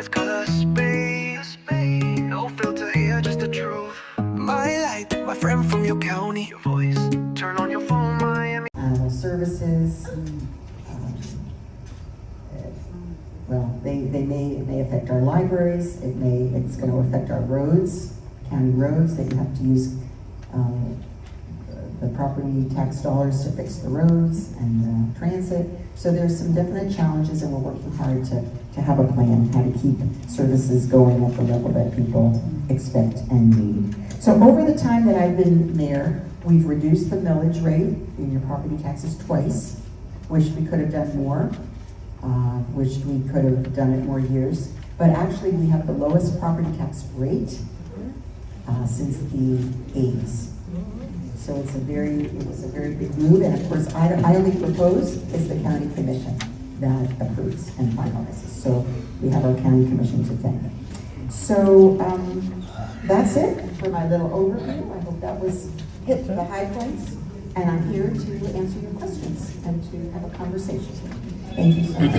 let's color space. No filter here, just the truth. My light, my friend from your county. Your voice, turn on your phone, Miami. Animal services. Well, it may affect our libraries. It's going to affect our roads, county roads, that you have to use the property tax dollars to fix the roads and transit. So there's some definite challenges, and we're working hard to have a plan how to keep services going at the level that people expect and need. So over the time that I've been mayor, we've reduced the millage rate in your property taxes twice. Wish we could have done more. Wish we could have done it more years. But actually we have the lowest property tax rate since the 80s. So it was a very big move, and of course I only propose, it's the county commission that approves and finalizes. So we have our county commission to thank. So that's it for my little overview. I hope that was hit the high points, and I'm here to answer your questions and to have a conversation. Thank you so much.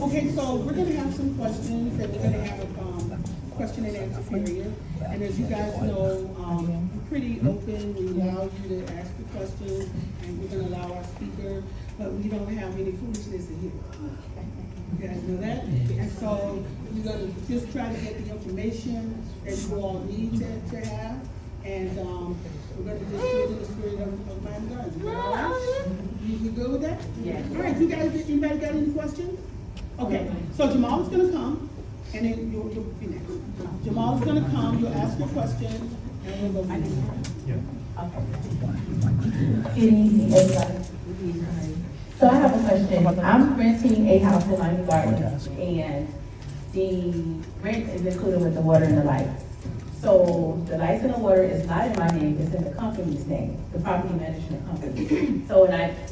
Okay, so we're going to have some questions, and we're going to have a question and answer period. And as you guys know, we're pretty open. We allow you to ask the questions, and we're going to allow our speaker, but we don't have any foolishness in here. You guys know that? And so we're going to just try to get the information that you all need to have. And we're going to just do it in the spirit of Miami Gardens. Is that all right? You good with that? Yeah. All right, you guys, anybody got any questions? Okay, so Jamal is going to come, and then you'll be next. Jamal is going to come, you'll ask your question, and we'll go from there. Good evening, everybody. So I have a question. I'm renting a house in Miami Gardens, and the rent is included with the water and the lights. So the lights and the water is not in my name, it's in the company's name, the property management company. So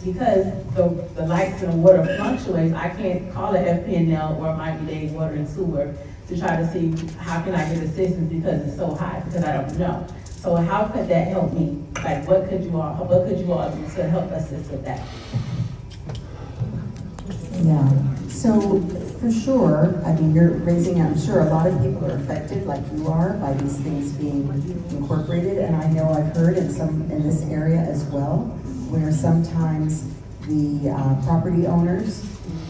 because the lights and the water fluctuates, I can't call it FPNL or Miami Dade Water and Sewer to try to see how can I get assistance because it's so high, because I don't know. So how could that help me? Like what could you all do to help assist with that? Yeah, so for sure, I mean, you're raising, I'm sure a lot of people are affected like you are by these things being incorporated, and I know I've heard in this area as well, where sometimes the property owners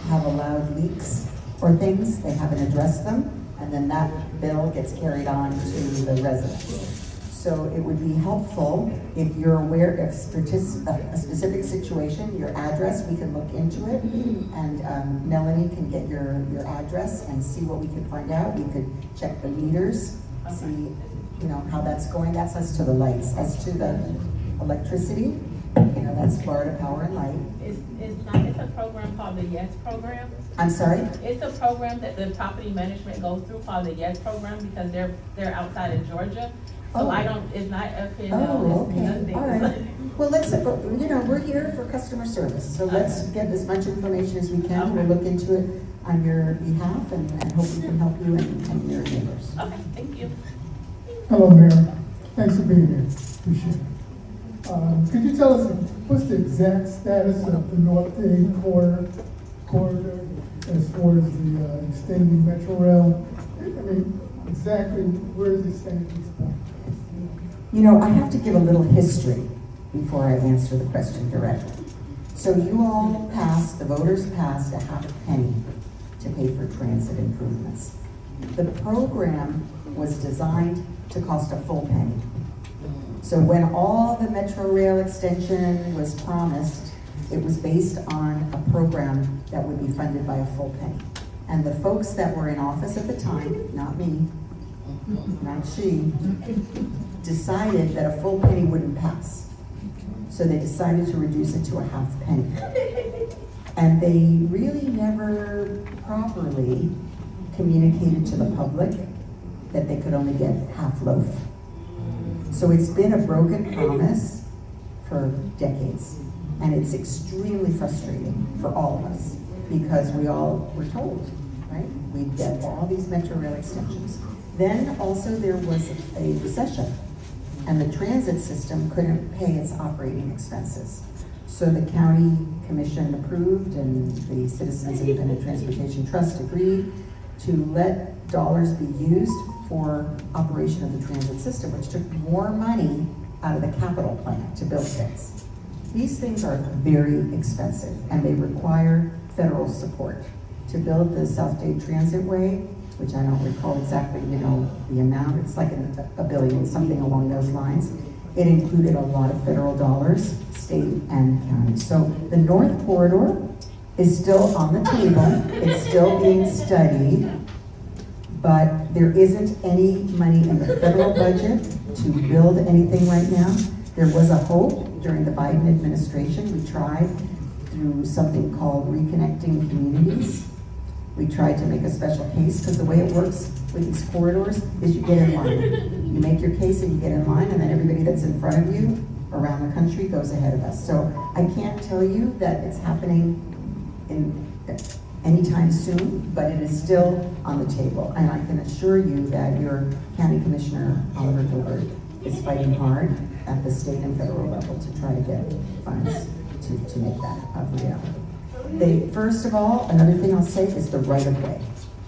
have allowed leaks or things, they haven't addressed them, and then that bill gets carried on to the residents. So it would be helpful if you're aware of a specific situation, your address, we can look into it, and Melanie can get your address and see what we can find out. We could check the meters, see how that's going. That's as to the lights. As to the electricity, that's Florida Power and Light. It's a program called the YES program. I'm sorry? It's a program that the property management goes through called the YES program because they're outside of Georgia. So it's not FPNL. Oh, okay, all right. Well, we're here for customer service, so let's get as much information as we can. Okay. We'll look into it on your behalf and hope we can help you and your neighbors. Okay, thank you. Hello, Mayor. Thanks for being here. Appreciate it. Could you tell us what's the exact status of the North Dade corridor as far as the extending Metro Rail? I mean, exactly where is it standing at this point? I have to give a little history before I answer the question directly. So you all the voters passed a half a penny to pay for transit improvements. The program was designed to cost a full penny. So when all the Metro Rail extension was promised, it was based on a program that would be funded by a full penny. And the folks that were in office at the time, not me, not she, decided that a full penny wouldn't pass. So they decided to reduce it to a half penny. And they really never properly communicated to the public that they could only get half loaf. So it's been a broken promise for decades. And it's extremely frustrating for all of us because we all were told, right? We'd get all these Metro Rail extensions. Then also there was a recession. and the transit system couldn't pay its operating expenses. So the county commission approved, and the Citizens Independent Transportation Trust agreed to let dollars be used for operation of the transit system, which took more money out of the capital plan to build things. These things are very expensive, and they require federal support. To build the South Dade Transitway, which I don't recall exactly, the amount, it's like $1 billion, something along those lines. It included a lot of federal dollars, state and county. So the North Corridor is still on the table, it's still being studied, but there isn't any money in the federal budget to build anything right now. There was a hope during the Biden administration. We tried through something called Reconnecting Communities. We tried to make a special case, because the way it works with these corridors is you get in line. You make your case and you get in line, and then everybody that's in front of you around the country goes ahead of us. So I can't tell you that it's happening anytime soon, but it is still on the table. And I can assure you that your County Commissioner, Oliver Gilbert, is fighting hard at the state and federal level to try to get funds to make that a reality. First of all, another thing I'll say is the right-of-way.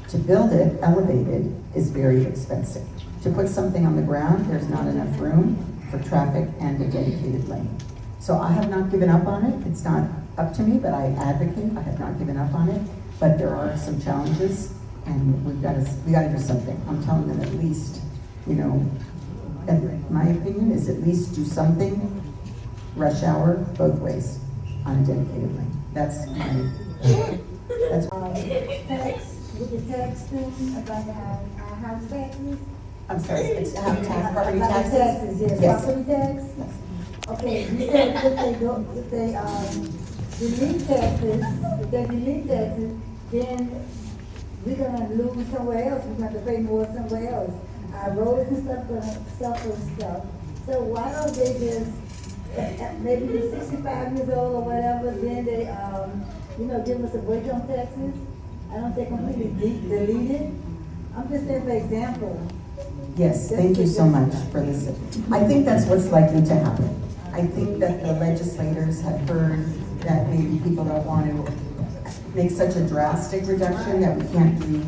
To build it, elevated, is very expensive. To put something on the ground, there's not enough room for traffic and a dedicated lane. So I have not given up on it. It's not up to me, but I advocate. I have not given up on it, but there are some challenges, and we got to do something. I'm telling them at least, my opinion is at least do something rush hour both ways on a dedicated lane. That's with the tax thing about our house taxes. I'm sorry, it's property About the taxes? yes, Yes. property tax. Okay, you said if they delete taxes, then we're gonna lose somewhere else, we're gonna have to pay more somewhere else. Our roads and stuff gonna suffer and stuff. So why don't they just, maybe you're 65 years old or whatever, then they, give us a break on taxes? I don't think completely delete it. I'm just saying for example. Yes, thank you so much for this. I think that's what's likely to happen. I think that the legislators have heard that maybe people don't want to make such a drastic reduction that we can't do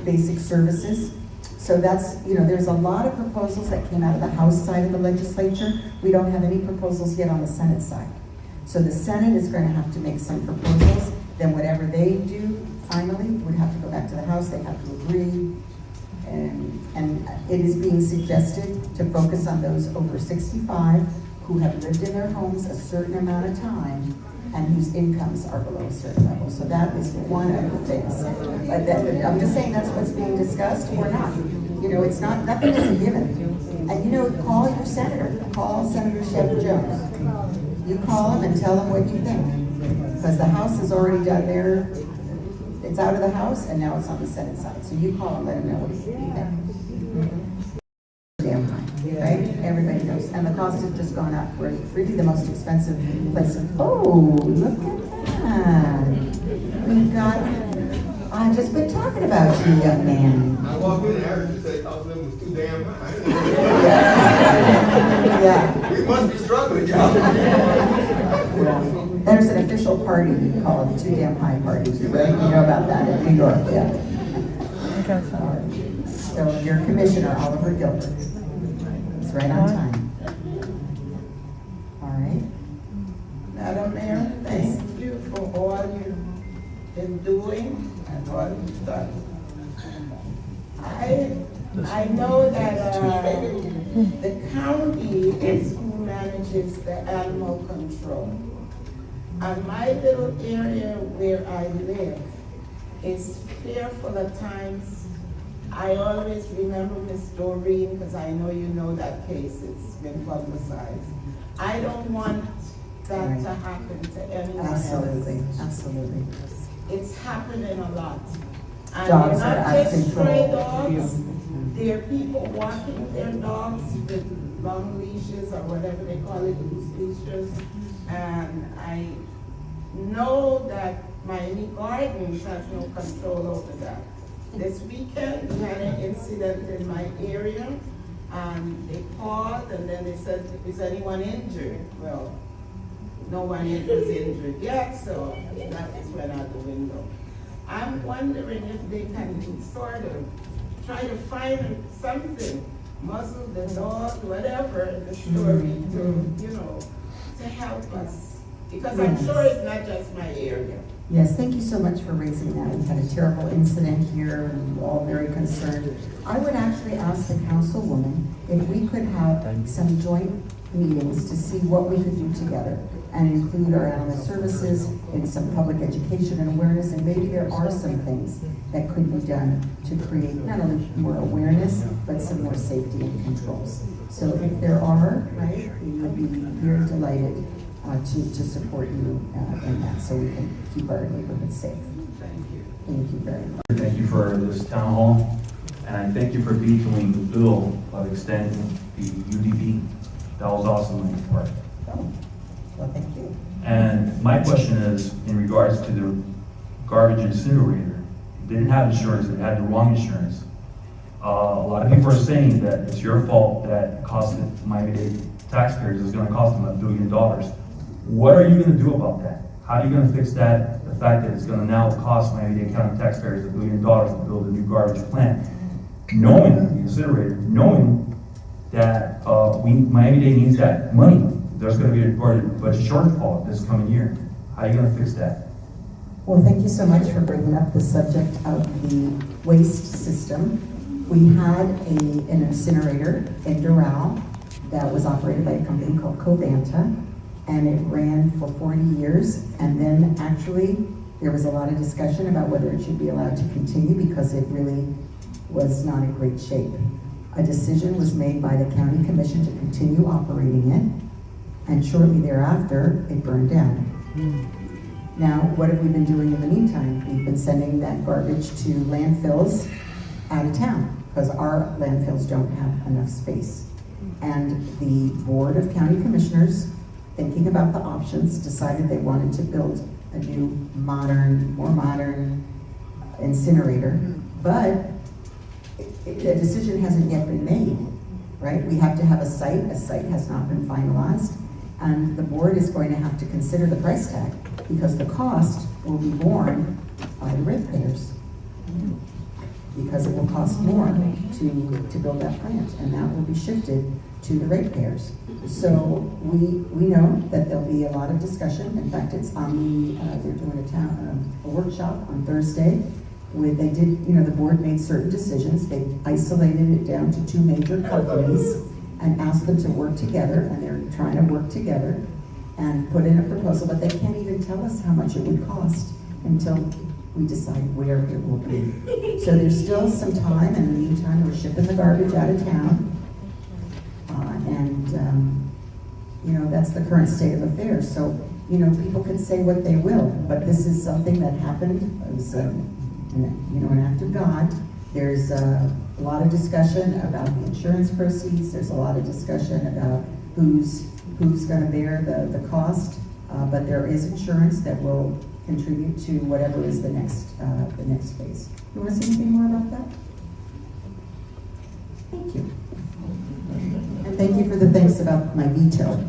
basic services. So that's, there's a lot of proposals that came out of the House side of the legislature. We don't have any proposals yet on the Senate side. So the Senate is going to have to make some proposals. Then whatever they do finally would have to go back to the House. They have to agree. And it is being suggested to focus on those over 65 who have lived in their homes a certain amount of time and whose incomes are below a certain level. So that is one of the things. I'm just saying that's what's being discussed or not. It's not, nothing is a given. And call your senator. Call Senator Shep Jones. You call him and tell him what you think. Because the House has already done their, it's out of the House and now it's on the Senate side. So you call him, let him know what you think. Damn high, right? Everybody knows. And the cost has just gone up. We're really the most expensive place. Oh, look at that. We've got, I've just been talking about you, young man. I walked in there and said Councilman was too damn high. Yeah. We must be struggling, y'all. Yeah. There's an official party we call it, Too Damn High Party, right? You know about that in New York, yeah. So your commissioner, Oliver Gilbert, is right on time. All right. Madam Mayor, thank you for all you've been doing and all you've done. I know that the county is who manages the animal control. And my little area where I live is fearful at times. I always remember Miss Doreen, because I know you know that case, it's been publicized. I don't want that to happen to anyone Absolutely, else. absolutely. It's happening a lot. And Dogs they're are not out of just stray control. dogs, they're people walking their dogs with long leashes or whatever they call it, loose leashes. And I know that Miami Gardens has no control over that. This weekend, we had an incident in my area And they called, and then they said, is anyone injured? Well, no one is injured yet, so that just went out the window. I'm wondering if they can sort of try to find something, muzzle the dog, whatever, in the story to help us. Because I'm sure it's not just my area. Yes, thank you so much for raising that. We had a terrible incident here, and we're all very concerned. I would actually ask the councilwoman if we could have some joint meetings to see what we could do together and include our animal services in some public education and awareness, and maybe there are some things that could be done to create not only more awareness, but some more safety and controls. So if there are, right, we would be very delighted to support you in that, so we can keep our neighborhood safe. Thank you. Thank you very much. Thank you for this town hall, and I thank you for vetoing the bill of extending the UDP. That was awesome on your part. Oh, well, thank you. And my question is, in regards to the garbage incinerator, it didn't have insurance, it had the wrong insurance. A lot of people are saying that it's your fault that costed Miami-Dade taxpayers, it's gonna cost them $1 billion. What are you gonna do about that? How are you gonna fix that? The fact that it's gonna now cost Miami-Dade County taxpayers $1 billion to build a new garbage plant, knowing the incinerator, knowing that Miami-Dade needs that money. There's gonna be a budget shortfall this coming year. How are you gonna fix that? Well, thank you so much for bringing up the subject of the waste system. We had an incinerator in Doral that was operated by a company called Covanta, and it ran for 40 years. And then actually, there was a lot of discussion about whether it should be allowed to continue because it really was not in great shape. A decision was made by the county commission to continue operating it, and shortly thereafter, it burned down. Now, what have we been doing in the meantime? We've been sending that garbage to landfills out of town because our landfills don't have enough space. And the Board of County Commissioners, thinking about the options, decided they wanted to build a new more modern incinerator, but a decision hasn't yet been made, right? We have to have a site has not been finalized, and the board is going to have to consider the price tag because the cost will be borne by the ratepayers. Because it will cost more to build that plant, and that will be shifted to the ratepayers. So we know that there'll be a lot of discussion. In fact, it's on they're doing a workshop on Thursday. The board made certain decisions. They isolated it down to 2 major companies and asked them to work together, and they're trying to work together and put in a proposal, but they can't even tell us how much it would cost until we decide where it will be. So there's still some time. In the meantime, we're shipping the garbage out of town. That's the current state of affairs. So, people can say what they will, but this is something that happened. It was, an act of God. There's a lot of discussion about the insurance proceeds. There's a lot of discussion about who's going to bear the cost. But there is insurance that will contribute to whatever is the next phase. You want to say anything more about that? Thank you. And thank you for the thanks about my veto.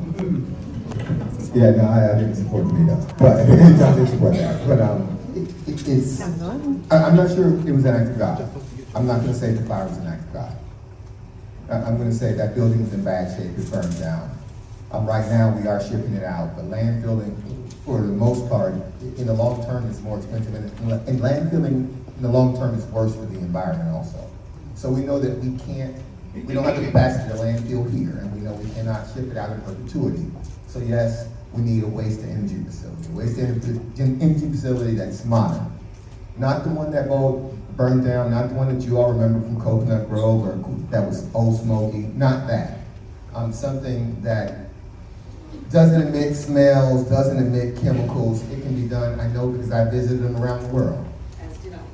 Yeah, no, I didn't support the veto, but I didn't support that. But I'm not sure it was an act of God. I'm not going to say the fire was an act of God. I'm going to say that building was in bad shape. It burned down. Right now, we are shipping it out, but landfilling, for the most part, in the long term, is more expensive, and landfilling in the long term is worse for the environment also. So we know that we don't have the capacity to landfill here, and we know we cannot ship it out in perpetuity. So yes, we need a waste-to-energy facility. Waste-to-energy facility that's modern. Not the one that burned down, not the one that you all remember from Coconut Grove, or that was old smoky, not that. Something that doesn't emit smells, doesn't emit chemicals. It can be done, I know, because I visited them around the world.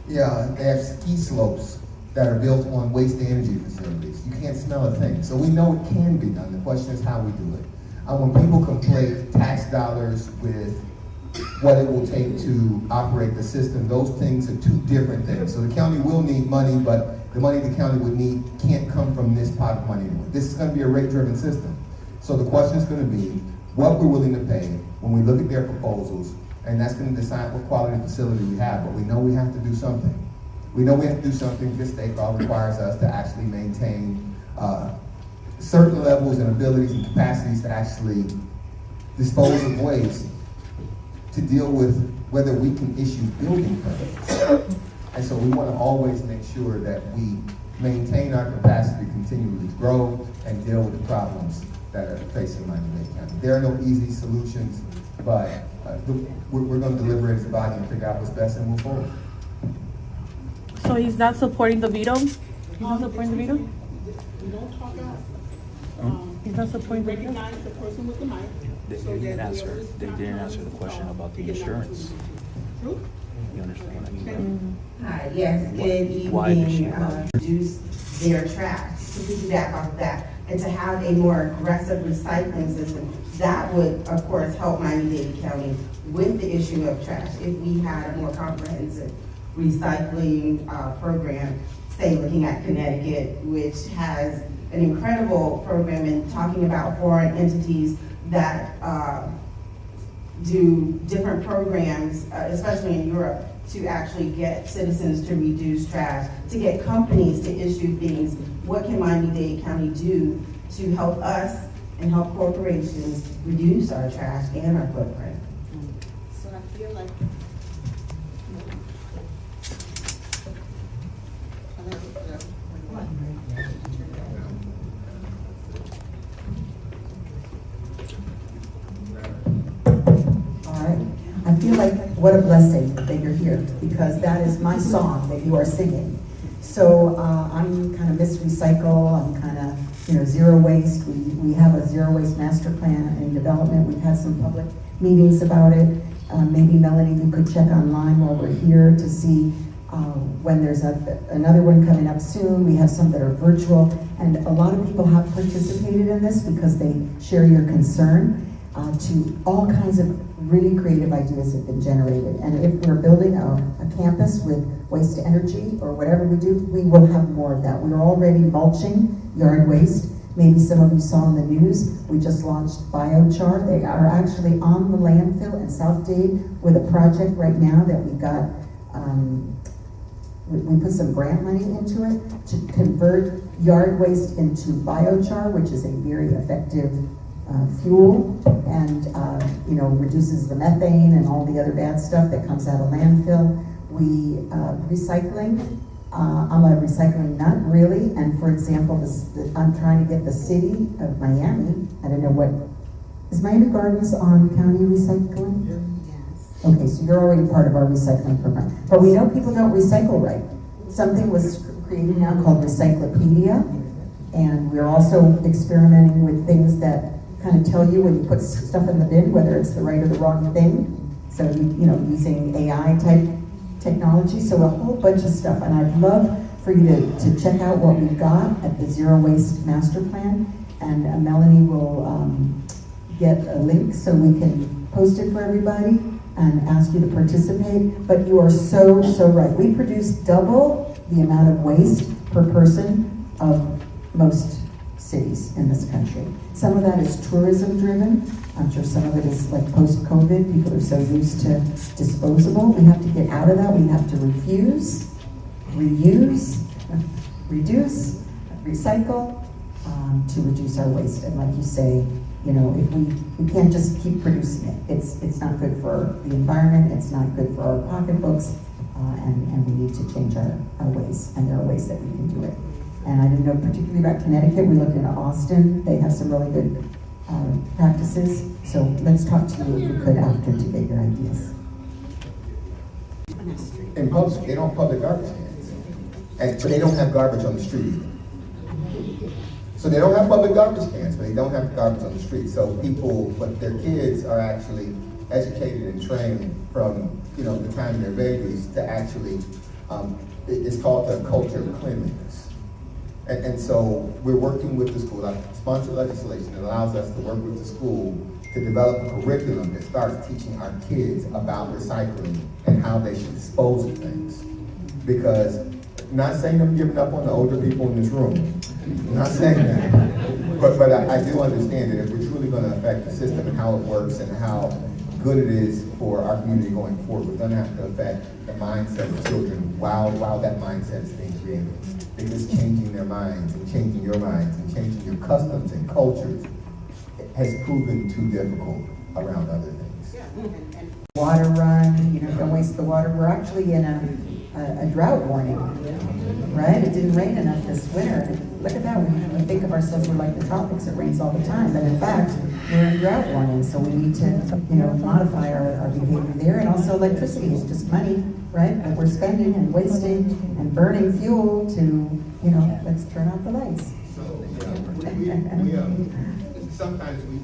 Yeah, they have ski slopes that are built on waste-to-energy facilities. You can't smell a thing. So we know it can be done. The question is how we do it. When people conflate tax dollars with what it will take to operate the system, those things are 2 different things. So the county will need money, but the money the county would need can't come from this pot of money anymore. This is gonna be a rate-driven system. So the question is gonna be what we're willing to pay when we look at their proposals, and that's gonna decide what quality facility we have, but we know we have to do something. We know we have to do something. This state law requires us to actually maintain certain levels and abilities and capacities to actually dispose of waste to deal with whether we can issue building permits. And so we want to always make sure that we maintain our capacity to continually grow and deal with the problems that are facing Miami-Dade County. There are no easy solutions, but we're going to deliberate as a body and figure out what's best and move forward. So he's not supporting the veto? He's not supporting the veto? We don't talk out. He's not supporting the veto? Recognize the person with the mic. They didn't answer the question about the insurance. True. You understand what I mean? Hi, yes, good Why does she evening. Reduce their trash, to piggyback off of that, and to have a more aggressive recycling system. That would, of course, help Miami-Dade County with the issue of trash if we had a more comprehensive recycling program, say looking at Connecticut, which has an incredible program in talking about foreign entities that do different programs, especially in Europe, to actually get citizens to reduce trash, to get companies to issue things. What can Miami-Dade County do to help us and help corporations reduce our trash and our footprint? So I feel like. All right. I feel like what a blessing that you're here, because that is my song that you are singing. So I'm kind of Miss Recycle. I'm kind of, zero waste. We have a zero waste master plan in development. We've had some public meetings about it. Maybe Melanie, you could check online while we're here to see when there's another one coming up soon. We have some that are virtual, and a lot of people have participated in this because they share your concern. To all kinds of really creative ideas have been generated. And if we're building a campus with waste to energy or whatever we do, we will have more of that. We're already mulching yard waste. Maybe some of you saw in the news, we just launched biochar. They are actually on the landfill in South Dade with a project right now that we got, we put some grant money into it to convert yard waste into biochar, which is a very effective fuel, and reduces the methane and all the other bad stuff that comes out of landfill. We recycling. I'm a recycling nut, really. And for example, I'm trying to get the city of Miami. I don't know what is Miami Gardens on county recycling. Yes. Okay, so you're already part of our recycling program. But we know people don't recycle right. Something was created now called Recyclopedia, and we're also experimenting with things that kind of tell you when you put stuff in the bin, whether it's the right or the wrong thing. So, using AI type technology. So a whole bunch of stuff. And I'd love for you to check out what we've got at the Zero Waste Master Plan. And Melanie will get a link so we can post it for everybody and ask you to participate. But you are so right. We produce double the amount of waste per person of most cities in this country. Some of that is tourism driven. I'm sure some of it is like post-COVID. People are so used to disposable. We have to get out of that. We have to refuse, reuse, reduce, recycle to reduce our waste. And like you say, if we can't just keep producing it. It's not good for the environment. It's not good for our pocketbooks. And we need to change our ways. And there are ways that we can do it. And I didn't know particularly about Connecticut. We looked into Austin. They have some really good practices. So let's talk to you if we could after to get your ideas. In public, they don't have public garbage cans. But they don't have garbage on the street either. So they don't have public garbage cans, but they don't have garbage on the street. So but their kids are actually educated and trained from, the time they're babies to actually, it's called the culture of cleanliness. And so we're working with the school. I sponsor legislation that allows us to work with the school to develop a curriculum that starts teaching our kids about recycling and how they should dispose of things. Because Not saying I'm giving up on the older people in this room. Not saying that. But I do understand that if we're truly going to affect the system and how it works and how good it is for our community going forward, we're going to have to affect the mindset of children while that mindset is being created. Because changing their minds and changing your minds and changing your customs and cultures has proven too difficult around other things. Water run, don't waste the water. We're actually in a drought warning, right? It didn't rain enough this winter. And look at that, we think of ourselves, we're like the tropics, it rains all the time. But in fact, we're in drought warning, so we need to, modify our behavior there. And also electricity is just money, right? That we're spending and wasting and burning fuel to, let's turn off the lights. Sometimes we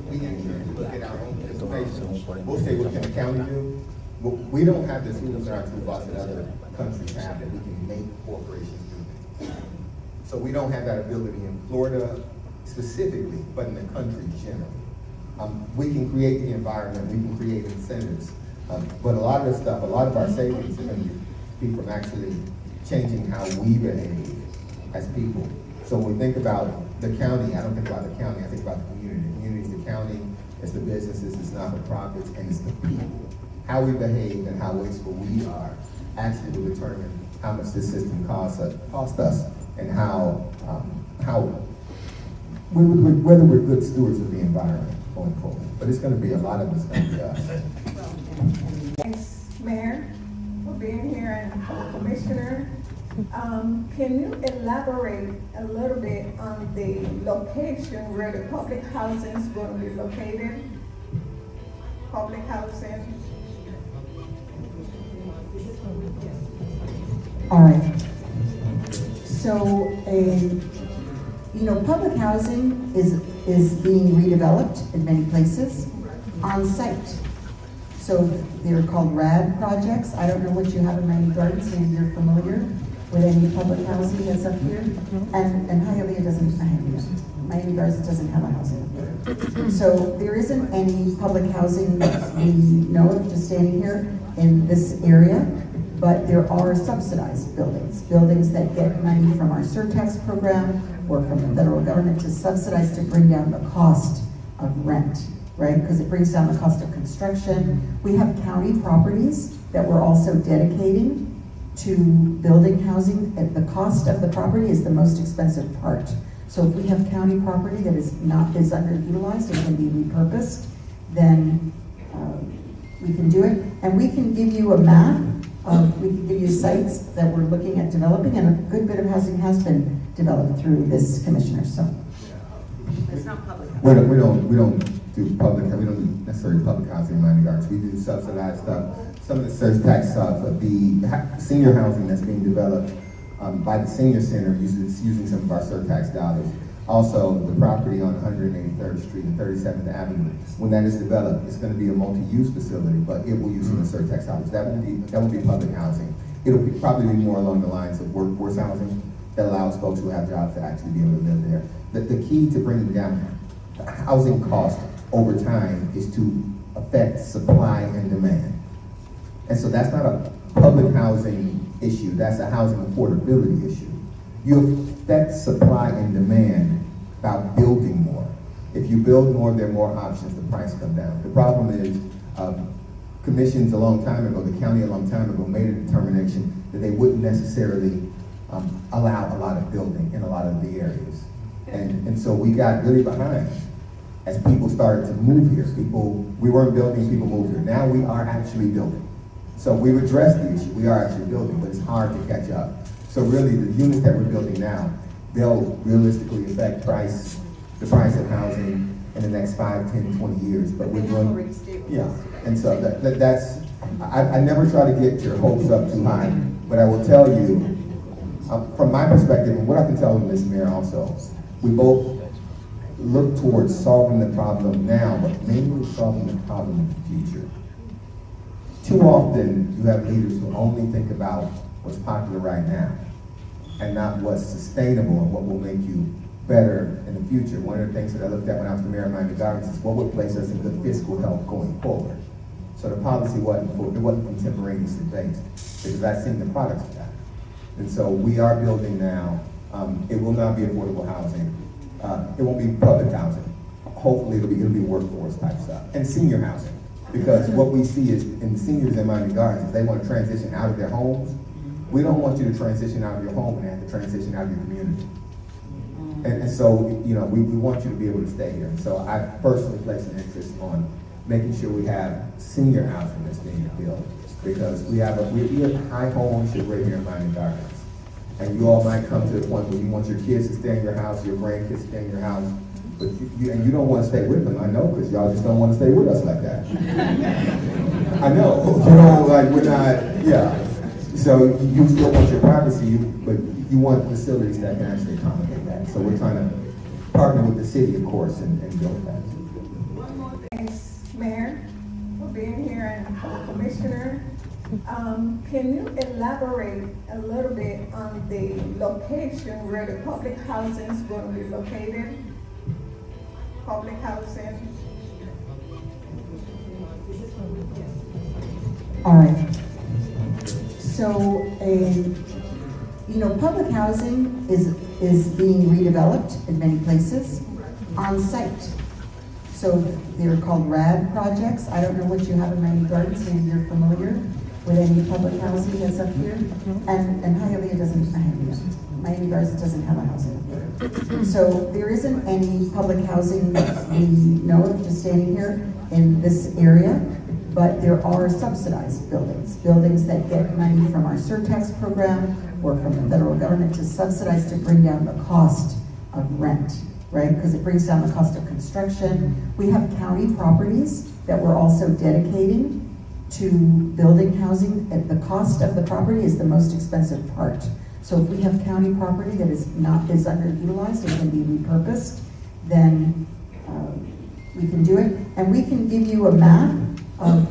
look at our own participation. We'll say, what can the county do? Well, we don't have the tools in our toolbox that other countries have that we can make corporations do things. So we don't have that ability in Florida specifically, but in the country generally. We can create the environment, we can create incentives, but a lot of the stuff, a lot of our savings is going to be from actually changing how we behave as people. So when we think about the county, I don't think about the county, I think about the community. The community is the county, it's the businesses, it's not-for-profits, and it's the people. How we behave and how wasteful we are actually will determine how much this system costs us and whether we're good stewards of the environment going forward. But it's going to be a lot of it's going to be us. Thanks, Mayor, for being here, and Commissioner. Can you elaborate a little bit on the location where the public housing is going to be located? Public housing. All right. So, public housing is being redeveloped in many places on site. So they're called RAD projects. I don't know what you have in Miami Gardens, maybe you're familiar with any public housing that's up here. And Hialeah doesn't, Miami Gardens doesn't have a housing up there. So there isn't any public housing that we know of just standing here in this area, but there are subsidized buildings that get money from our surtax program or from the federal government to subsidize to bring down the cost of rent, right? Because it brings down the cost of construction. We have county properties that we're also dedicating to building housing. The cost of the property is the most expensive part. So if we have county property that is underutilized and can be repurposed, then we can do it. And we can give you a map. We can give you sites that we're looking at developing, and a good bit of housing has been developed through this commissioner. So it's not public. We don't do public. We don't do necessarily public housing in Miami Gardens. We do subsidized stuff. Some of the surtax stuff, the senior housing that's being developed by the senior center using some of our surtax dollars. Also, the property on 183rd Street and 37th Avenue, when that is developed, it's going to be a multi-use facility, but it will use some of the surtax dollars. That will be public housing. It'll probably be more along the lines of workforce housing that allows folks who have jobs to actually be able to live there. The key to bringing down the housing cost over time is to affect supply and demand. And so that's not a public housing issue, that's a housing affordability issue. You affect supply and demand by building more. If you build more, there are more options, the price comes down. The problem is, commissions a long time ago, the county a long time ago made a determination that they wouldn't necessarily allow a lot of building in a lot of the areas. And so we got really behind as people started to move here. We weren't building, people moved here. Now we are actually building. So we've addressed the issue, we are actually building, but it's hard to catch up. So really, the units that we're building now, they'll realistically affect the price of housing in the next 5, 10, 20 years. But we're doing, yeah. And so that's, I never try to get your hopes up too high, but I will tell you, from my perspective, and what I can tell you, Ms. Mayor also, we both look towards solving the problem now, but mainly solving the problem in the future. Too often, you have leaders who only think about what's popular right now and not what's sustainable and what will make you better in the future. One of the things that I looked at when I was the mayor of Miami Gardens is what would place us in good fiscal health going forward. So the policy wasn't contemporaneously based, because I've seen the products of that. And so we are building now. It will not be affordable housing. It won't be public housing. Hopefully it'll be workforce type stuff. And senior housing. Because what we see is in the seniors in Miami Gardens, if they want to transition out of their homes, we don't want you to transition out of your home and have to transition out of your community. And so, you know, we want you to be able to stay here. And so I personally place an interest on making sure we have senior housing that's being built. Because we have high home ownership right here in Miami Gardens. And you all might come to the point where you want your kids to stay in your house, your grandkids to stay in your house, but you don't want to stay with them. I know, because y'all just don't want to stay with us like that. I know, you know, like we're not, yeah. So you still want your privacy, but you want facilities that can actually accommodate that. So we're trying to partner with the city, of course, and build that. One more thing, Mayor, for being here and Commissioner. Can you elaborate a little bit on the location where the public housing is going to be located? Public housing? All right. So, public housing is being redeveloped in many places on site. So they're called RAD projects. I don't know what you have in Miami Gardens, maybe you're familiar with any public housing that's up here. And Hialeah doesn't, Miami Gardens doesn't have a housing up there. So there isn't any public housing that we know of just standing here in this area, but there are subsidized buildings that get money from our surtax program or from the federal government to subsidize to bring down the cost of rent, right? Because it brings down the cost of construction. We have county properties that we're also dedicating to building housing. The cost of the property is the most expensive part. So if we have county property that is underutilized and can be repurposed, then we can do it. And we can give you a map.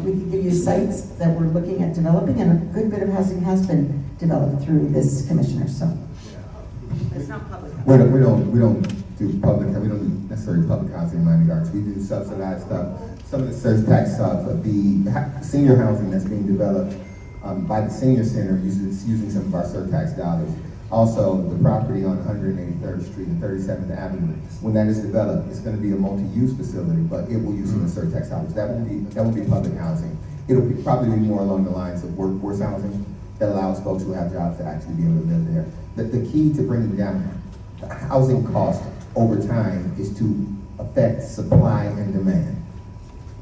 We can give you sites that we're looking at developing, and a good bit of housing has been developed through this commissioner. So It's not public. We don't do public. We don't do necessarily public housing in Miami Gardens. We do subsidized stuff. Some of the surtax stuff, the senior housing that's being developed by the senior center using some of our surtax dollars. Also, the property on 183rd Street and 37th Avenue, when that is developed, it's going to be a multi-use facility, but it will use some of the surtax dollars. That won't be public housing. It'll probably be more along the lines of workforce housing that allows folks who have jobs to actually be able to live there. The key to bringing down the housing cost over time is to affect supply and demand.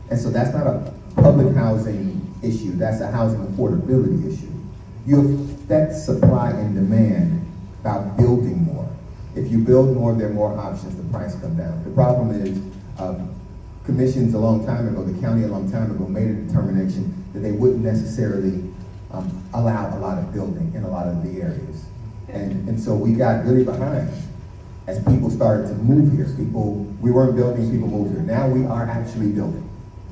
And so that's not a public housing issue, that's a housing affordability issue. You affect supply and demand by building more. If you build more, there are more options, the price comes down. The problem is, commissions a long time ago, the county a long time ago made a determination that they wouldn't necessarily allow a lot of building in a lot of the areas. And so we got really behind as people started to move here. We weren't building, people moved here. Now we are actually building.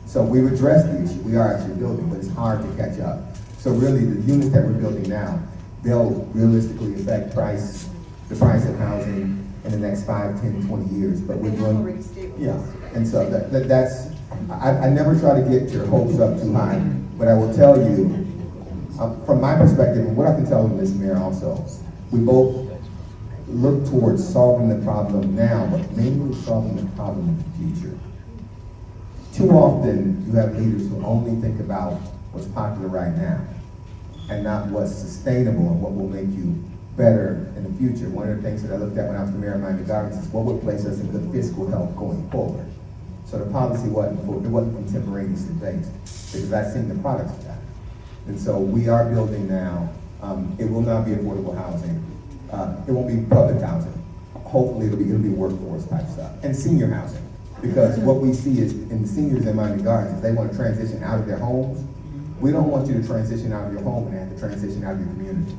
So we've addressed the issue, we are actually building, but it's hard to catch up. So really the units that we're building now, they'll realistically affect the price of housing in the next 5, 10, 20 years. But we're doing, yeah. And so that's, I never try to get your hopes up too high, but I will tell you, from my perspective, and what I can tell you, Ms. Mayor also, we both look towards solving the problem now, but mainly solving the problem in the future. Too often, you have leaders who only think about what's popular right now and not what's sustainable and what will make you better in the future. One of the things that I looked at when I was the mayor of Miami Gardens is what would place us in good fiscal health going forward. So the policy wasn't contemporaneously based, because I've seen the products of that. And so we are building now. It will not be affordable housing. It won't be public housing. Hopefully it'll be workforce type stuff. And senior housing. Because what we see is in the seniors in Miami Gardens, if they want to transition out of their homes, we don't want you to transition out of your home and have to transition out of your community.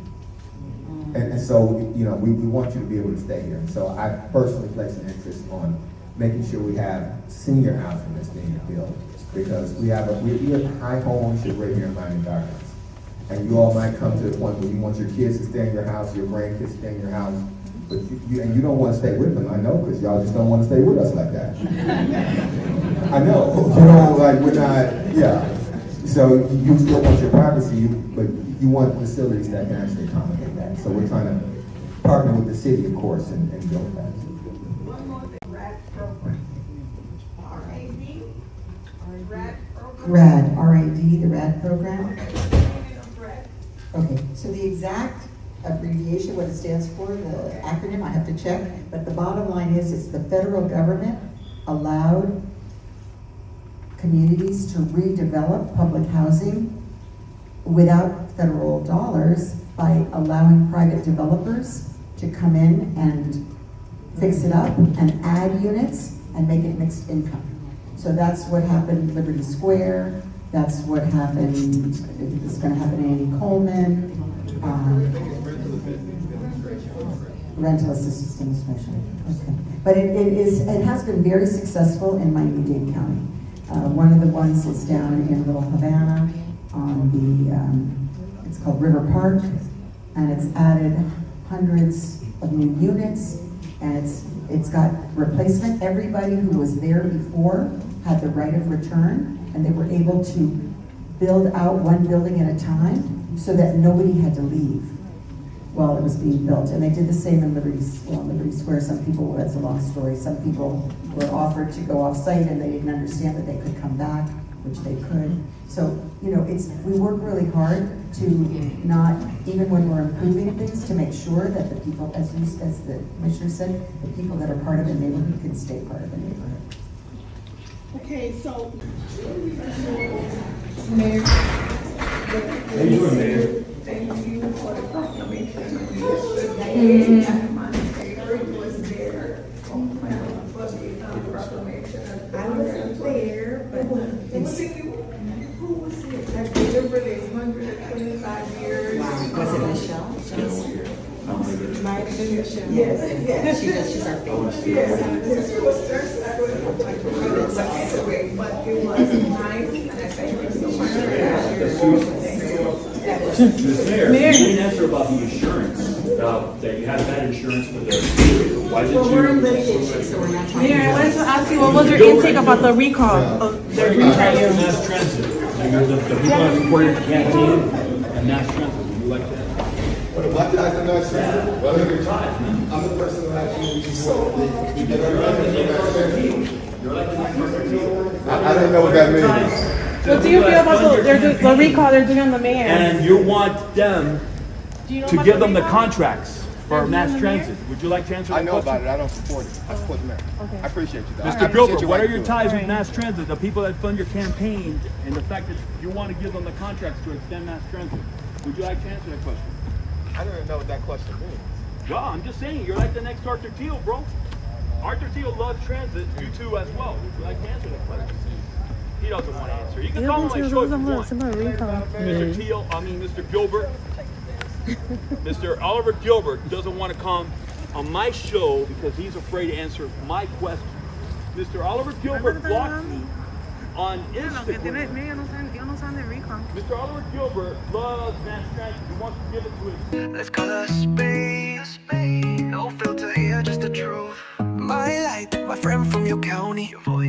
And so, we want you to be able to stay here. And so I personally place an interest on making sure we have senior housing that's being built. Because we have high home ownership right here in Miami Gardens. And you all might come to the point where you want your kids to stay in your house, your grandkids to stay in your house, but you don't want to stay with them. I know, because y'all just don't want to stay with us like that. I know, like we're not, yeah. So you still want your privacy, but you want facilities that can actually accommodate that. that. So we're trying to partner with the city, of course, and build that. RAD, R-A-D, the RAD program. Okay, so the exact abbreviation, what it stands for, the acronym, I have to check, but the bottom line is, it's the federal government allowed communities to redevelop public housing without federal dollars by allowing private developers to come in and fix it up and add units and make it mixed income. So that's what happened in Liberty Square, that's what happened, it's gonna happen in Andy Coleman, rental assistance demonstration, okay. But it has been very successful in Miami-Dade County. One of the ones is down in Little Havana on the, it's called River Park, and it's added hundreds of new units, and it's got replacement. Everybody who was there before had the right of return, and they were able to build out one building at a time so that nobody had to leave while it was being built. And they did the same in Liberty Square. Some people, that's a long story, some people were offered to go off-site and they didn't understand that they could come back, which they could. So, you know, we work really hard to not, even when we're improving things, to make sure that the people, as the commissioner said, the people that are part of the neighborhood can stay part of the neighborhood. Okay, so. Mayor. How you doing, Mayor? Thank you for the proclamation yesterday. And my favorite was there for the proclamation. I wasn't there, but who was it? I delivered 125 years. Wow. Was it Michelle? Might have been Michelle. Yes. She's our favorite. Yes, she was just, I was like, but anyway, but it was nice, and I thank you so much. Ms. Mayor, you didn't answer about the insurance, that you had bad insurance for the, why did you? Well, we're in litigation, so we're not talking. Mayor, I wanted to ask you, what was your intake about the recall of their Mass transit, the people that supported the campaign and mass transit, would you like that? What did I do not say? Well, take your time. I'm the person who actually You're elected in I don't know what that means. What do you feel about the recall they're doing on the mayor? And you want them Do you know to about give the them the recall? contracts for mass transit. Would you like to answer I the know question? about it. I don't support it. I support the mayor. Okay. I appreciate you, though. Mr. Gilbert, what are your ties with mass transit, the people that fund your campaign, and the fact that you want to give them the contracts to extend mass transit? Would you like to answer that question? I don't even know what that question means. Well, I'm just saying, you're like the next Arthur Teal, bro. Arthur Teal loves transit, you too as well. Would you like to answer that question? He doesn't want to answer. You can call him like short if you want. Mr. Teal, Mr. Gilbert. Mr. Oliver Gilbert doesn't want to come on my show because he's afraid to answer my question. Mr. Oliver Gilbert blocked me on Instagram. Mr. Oliver Gilbert loves mass transit. He wants to give it to his. Let's call a spade a spade. No filter here, just the truth. My light, my friend from your county. Your voice.